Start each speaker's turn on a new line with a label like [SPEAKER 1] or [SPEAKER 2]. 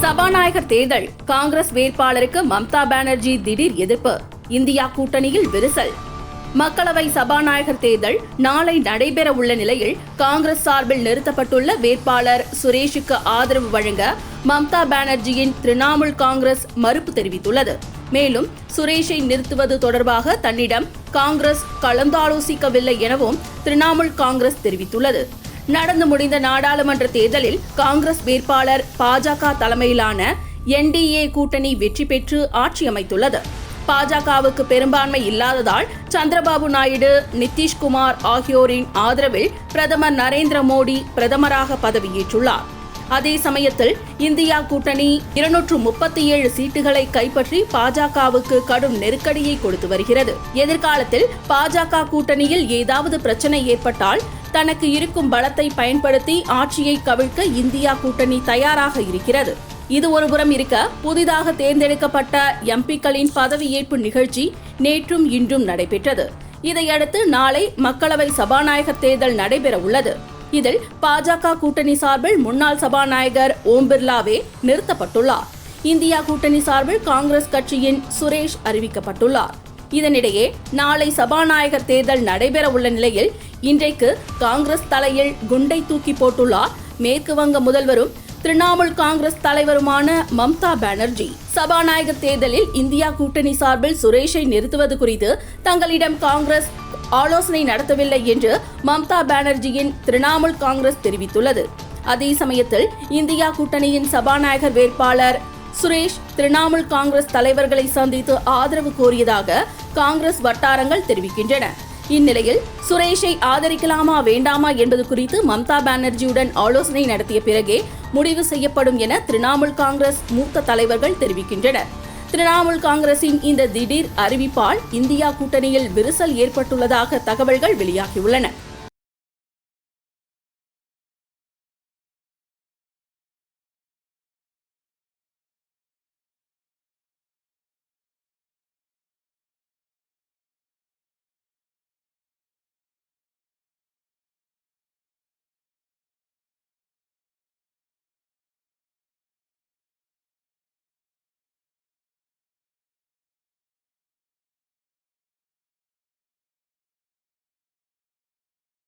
[SPEAKER 1] சபாநாயகர் தேர்தல் காங்கிரஸ் வேட்பாளருக்கு மம்தா பானர்ஜி திடீர் எதிர்ப்பு. இந்தியா கூட்டணியில் விரிசல். மக்களவை சபாநாயகர் தேர்தல் நாளை நடைபெற உள்ள நிலையில் காங்கிரஸ் சார்பில் நிறுத்தப்பட்டுள்ள வேட்பாளர் சுரேஷுக்கு ஆதரவு வழங்க மம்தா பானர்ஜியின் திரிணாமுல் காங்கிரஸ் மறுப்பு தெரிவித்துள்ளது. மேலும் சுரேஷை நிறுத்துவது தொடர்பாக தன்னிடம் காங்கிரஸ் கலந்தாலோசிக்கவில்லை எனவும் திரிணாமுல் காங்கிரஸ் தெரிவித்துள்ளது. நடந்து முடிந்த நாடாளுமன்ற தேர்தலில் காங்கிரஸ் வேட்பாளர் பாஜக தலைமையிலான NDA கூட்டணி வெற்றி பெற்று ஆட்சி அமைத்துள்ளது. பாஜகவுக்கு பெரும்பான்மை இல்லாததால் சந்திரபாபு நாயுடு, நிதிஷ்குமார் ஆகியோரின் ஆதரவில் பிரதமர் நரேந்திர மோடி பிரதமராக பதவியேற்றுள்ளார். அதே சமயத்தில் இந்தியா கூட்டணி 237 சீட்டுகளை கைப்பற்றி பாஜகவுக்கு கடும் நெருக்கடியை கொடுத்து வருகிறது. எதிர்காலத்தில் பாஜக கூட்டணியில் ஏதாவது பிரச்சனை ஏற்பட்டால் தனக்கு இருக்கும் பலத்தை பயன்படுத்தி ஆட்சியை கவிழ்க்க இந்தியா கூட்டணி தயாராக இருக்கிறது. இது ஒருபுறம் இருக்க, புதிதாக தேர்ந்தெடுக்கப்பட்ட MPக்களின் பதவியேற்பு நிகழ்ச்சி நேற்றும் இன்றும் நடைபெற்றது. இதையடுத்து நாளை மக்களவை சபாநாயகர் தேர்தல் நடைபெற உள்ளது. இதில் பாஜக கூட்டணி சார்பில் முன்னாள் சபாநாயகர் ஓம் பிர்லாவே நிறுத்தப்பட்டுள்ளார். இந்தியா கூட்டணி சார்பில் காங்கிரஸ் கட்சியின் சுரேஷ் அறிவிக்கப்பட்டுள்ளார். இதனிடையே நாளை சபாநாயகர் தேர்தல் நடைபெற உள்ள நிலையில் இன்றைக்கு காங்கிரஸ் தலையில் குண்டை தூக்கி போட்டுள்ளார் மேற்கு வங்க முதல்வரும் திரிணாமுல் காங்கிரஸ் தலைவருமான மம்தா பானர்ஜி. சபாநாயகர் தேர்தலில் இந்தியா கூட்டணி சார்பில் சுரேஷை நிறுத்துவது குறித்து தங்களிடம் காங்கிரஸ் ஆலோசனை நடத்தவில்லை என்று மம்தா பானர்ஜியின் திரிணாமுல் காங்கிரஸ் தெரிவித்துள்ளது. அதே சமயத்தில் இந்தியா கூட்டணியின் சபாநாயகர் வேட்பாளர் சுரேஷ் திரிணாமுல் காங்கிரஸ் தலைவர்களை சந்தித்து ஆதரவு கோரியதாக காங்கிரஸ் வட்டாரங்கள் தெரிவிக்கின்றன. இந்நிலையில் சுரேஷை ஆதரிக்கலாமா வேண்டாமா என்பது குறித்து மம்தா பானர்ஜியுடன் ஆலோசனை நடத்திய பிறகே முடிவு செய்யப்படும் என திரிணாமுல் காங்கிரஸ் மூத்த தலைவர்கள் தெரிவிக்கின்றனர். திரிணாமுல் காங்கிரசின் இந்த திடீர் அறிவிப்பால் இந்தியா கூட்டணியில் விரிசல் ஏற்பட்டுள்ளதாக தகவல்கள் வெளியாகியுள்ளன.